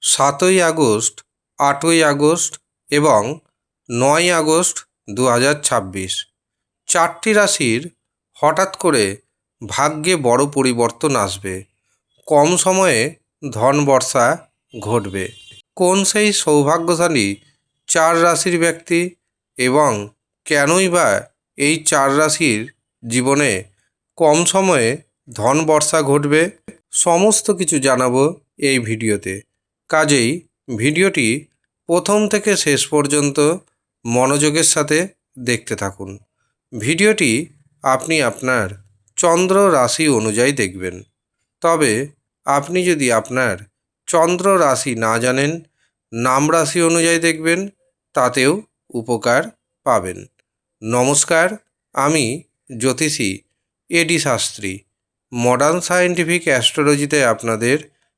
7ই August, 8ই August এবং 9ই August 2026 চারটি রাশির হঠাৎ করে ভাগ্যে বড় পরিবর্তন আসবে। কম সময়ে ধন বর্ষা ঘটবে। কোন সেই সৌভাগ্যশালী চার রাশির ব্যক্তি এবং কেনই বা এই চার রাশির জীবনে কম সময়ে ধন বর্ষা ঘটবে, সমস্ত কিছু জানাবো এই ভিডিওতে। কাজেই ভিডিওটি প্রথম থেকে শেষ পর্যন্ত মনোযোগের সাথে দেখতে থাকুন। ভিডিওটি আপনি আপনার চন্দ্র রাশি অনুযায়ী দেখবেন। তবে আপনি যদি আপনার চন্দ্র রাশি না জানেন, নাম রাশি অনুযায়ী দেখবেন, তাতেও উপকার পাবেন। নমস্কার, আমি জ্যোতিষী এডি শাস্ত্রী মডার্ন সায়েন্টিফিক অ্যাস্ট্রোলজিতে আপনাদের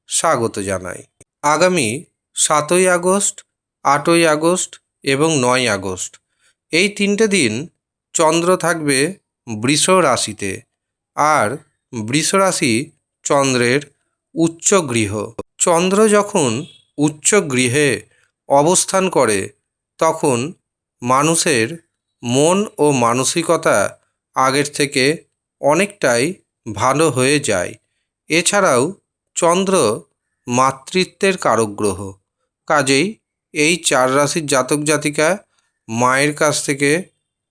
স্বাগত জানাই। আগামী 7ই আগস্ট, 8ই আগস্ট এবং 9ই আগস্ট এই তিনটে দিন চন্দ্র থাকবে বৃষ রাশিতে। আর বৃষ রাশি চন্দ্রের উচ্চ গৃহ। চন্দ্র যখন উচ্চ গৃহে অবস্থান করে তখন মানুষের মন ও মানসিকতা আগের থেকে অনেকটাই ভালো হয়ে যায়। এছাড়াও চন্দ্র মাতৃত্বের কারক গ্রহ। কাজেই এই চার রাশির জাতক জাতিকা মায়ের কাছ থেকে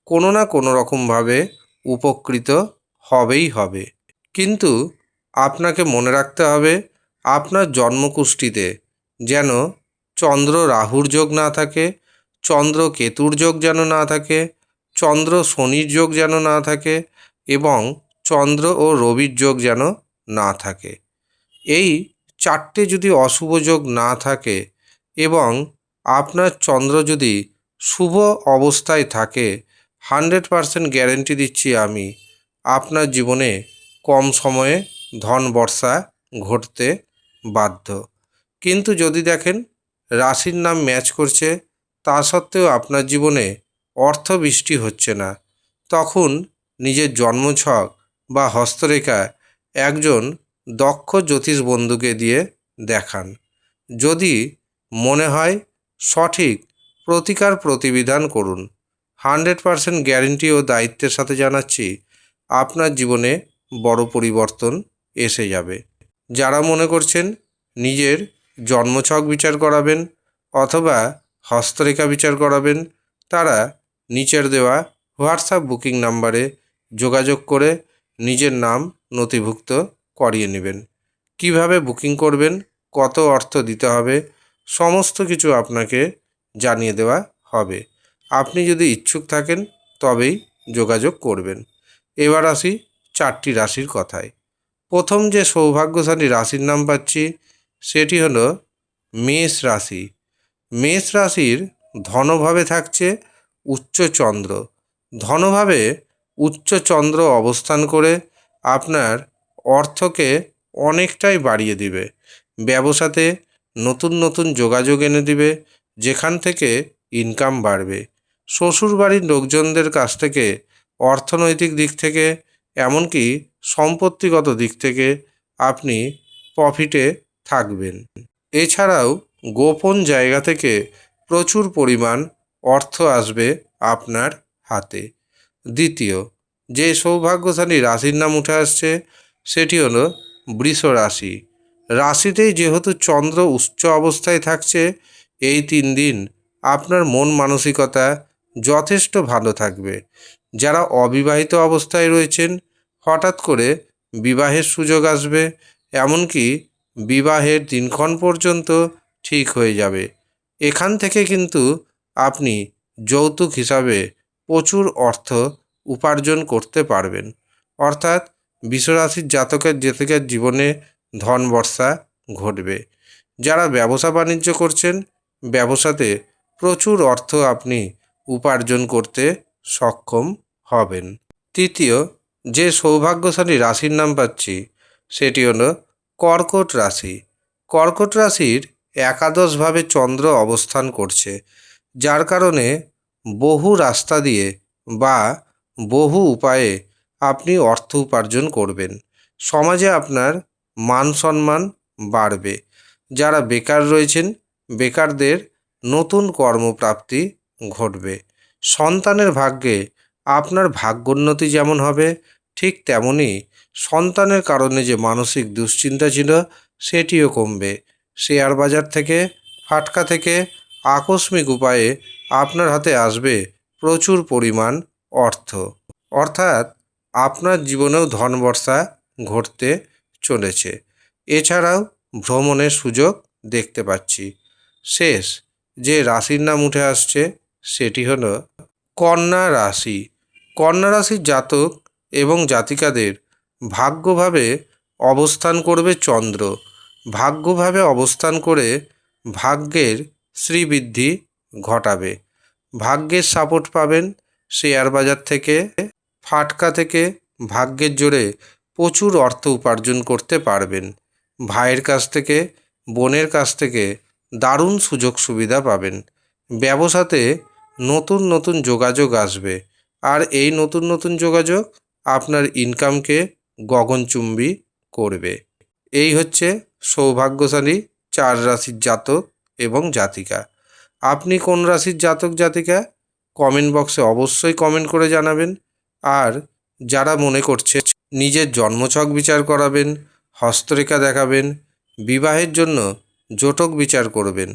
কোনো না কোনো রকমভাবে উপকৃত হবেই হবে। কিন্তু আপনাকে মনে রাখতে হবে, আপনার জন্মকুষ্ঠিতে যেন চন্দ্র রাহুর যোগ না থাকে, চন্দ্র কেতুর যোগ যেন না থাকে, চন্দ্র শনির যোগ যেন না থাকে এবং চন্দ্র ও রবির যোগ যেন না থাকে। এই চারটে যদি অশুভ যোগ না থাকে এবং আপনার চন্দ্র যদি শুভ অবস্থায় থাকে, 100% গ্যারেন্টি দিচ্ছি আমি, আপনার জীবনে কম সময়ে ধন বর্ষা ঘটতে বাধ্য। কিন্তু যদি দেখেন রাশির নাম ম্যাচ করছে, তা সত্ত্বেও আপনার জীবনে অর্থ বৃষ্টি হচ্ছে না, তখন নিজের জন্মছক বা হস্তরেখা একজন দক্ষ জ্যোতিষ বন্ধুকে দিয়ে দেখান। যদি মনে হয় সঠিক প্রতিকার প্রতিবিধান করুন। 100% গ্যারেন্টি ও দায়িত্বের সাথে জানাচ্ছি, আপনার জীবনে বড় পরিবর্তন এসে যাবে। যারা মনে করছেন নিজের জন্মছক বিচার করাবেন অথবা হস্তরেখা বিচার করাবেন, তারা নিচের দেওয়া হোয়াটসঅ্যাপ বুকিং নাম্বারে যোগাযোগ করে নিজের নাম নথিভুক্ত করিয়ে নেবেন। কিভাবে বুকিং করবেন, কত অর্থ দিতে হবে, সমস্ত কিছু আপনাকে জানিয়ে দেওয়া হবে। আপনি যদি ইচ্ছুক থাকেন তবেই যোগাযোগ করবেন। এবার আসি চারটি রাশির কথায়। প্রথম যে সৌভাগ্যশালী রাশির নাম পাচ্ছি সেটি হলো মেষ রাশি। মেষ রাশির ধনভাবে থাকছে উচ্চ চন্দ্র। ধনভাবে উচ্চ চন্দ্র অবস্থান করে আপনার অর্থকে অনেকটাই বাড়িয়ে দিবে। ব্যবসাতে নতুন নতুন যোগাযোগ এনে দিবে, যেখান থেকে ইনকাম বাড়বে। শ্বশুরবাড়ির লোকজনদের কাছ থেকে অর্থনৈতিক দিক থেকে এমনকি সম্পত্তিগত দিক থেকে আপনি প্রফিটে থাকবেন। এছাড়াও গোপন জায়গা থেকে প্রচুর পরিমাণ অর্থ আসবে আপনার হাতে। দ্বিতীয় যে সৌভাগ্যশালী রাশির নাম উঠে আসছে সেটি হলো বৃষ রাশি। রাশিতেই যেহেতু চন্দ্র উচ্চ অবস্থায় থাকছে, এই 3 দিন আপনার মন মানসিকতা যথেষ্ট ভালো থাকবে। যারা অবিবাহিত অবস্থায় রয়েছেন, হঠাৎ করে বিবাহের সুযোগ আসবে, এমনকি বিবাহের দিনক্ষণ পর্যন্ত ঠিক হয়ে যাবে। এখান থেকে কিন্তু আপনি যৌতুক হিসাবে প্রচুর অর্থ উপার্জন করতে পারবেন। অর্থাৎ বৃষরাশির জাতকের জাতিকার জীবনে ধন বর্ষা ঘটবে। যারা ব্যবসা বাণিজ্য করছেন, ব্যবসাতে প্রচুর অর্থ আপনি উপার্জন করতে সক্ষম হবেন। তৃতীয় যে সৌভাগ্যশালী রাশির নাম পাচ্ছি সেটি হলো কর্কট রাশি। কর্কট রাশির একাদশভাবে চন্দ্র অবস্থান করছে, যার কারণে বহু রাস্তা দিয়ে বা বহু উপায়ে আপনি অর্থ উপার্জন করবেন। সমাজে আপনার মান সম্মান বাড়বে। যারা বেকার রয়েছেন বেকারদের নতুন কর্মপ্রাপ্তি ঘটবে। সন্তানের ভাগ্যে আপনার ভাগ্যোন্নতি যেমন হবে ঠিক তেমনই সন্তানের কারণে যে মানসিক দুশ্চিন্তা ছিল সেটিও কমবে। শেয়ার বাজার থেকে ফাটকা থেকে আকস্মিক উপায়ে আপনার হাতে আসবে প্রচুর পরিমাণ অর্থ, অর্থাৎ আপনার জীবনেও ধনবর্ষা ঘটতে চলেছে। এছাড়াও ভ্রমণের সুযোগ দেখতে পাচ্ছি। শেষ যে রাশির নাম উঠে আসছে সেটি হলো কন্যা রাশি। কন্যা রাশির জাতক এবং জাতিকাদের ভাগ্যভাবে অবস্থান করবে চন্দ্র। ভাগ্যভাবে অবস্থান করে ভাগ্যের শ্রীবৃদ্ধি ঘটাবে। ভাগ্যের সাপোর্ট পাবেন শেয়ার বাজার থেকে, ফাটকা থেকে ভাগ্যের জোরে প্রচুর অর্থ উপার্জন করতে পারবেন। ভাইয়ের কাছ থেকে বোনের কাছ থেকে দারুণ সুযোগ সুবিধা পাবেন। ব্যবসাতে নতুন নতুন যোগাযোগ আসবে, আর এই নতুন নতুন যোগাযোগ আপনার ইনকামকে গগনচুম্বী করবে। এই হচ্ছে সৌভাগ্যশালী 4 রাশির জাতক এবং জাতিকা। আপনি কোন রাশির জাতক জাতিকা কমেন্ট বক্সে অবশ্যই কমেন্ট করে জানাবেন। আর যারা মনে করছে নিজের জন্মছক বিচার করাবেন, হস্তরেখা দেখাবেন, বিবাহের জন্য জটক বিচার করবেন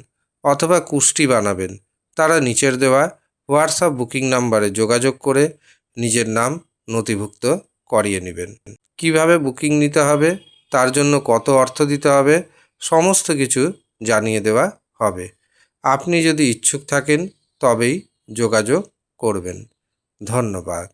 অথবা কুষ্টি বানাবেন, তারা নিচের দেওয়া হোয়াটসঅ্যাপ বুকিং নাম্বারে যোগাযোগ করে নিজের নাম নথিভুক্ত করিয়ে নেবেন। কিভাবে বুকিং নিতে হবে, তার জন্য কত অর্থ দিতে হবে, সমস্ত কিছু জানিয়ে দেওয়া হবে। আপনি যদি ইচ্ছুক থাকেন তবেই যোগাযোগ করবেন। ধন্যবাদ।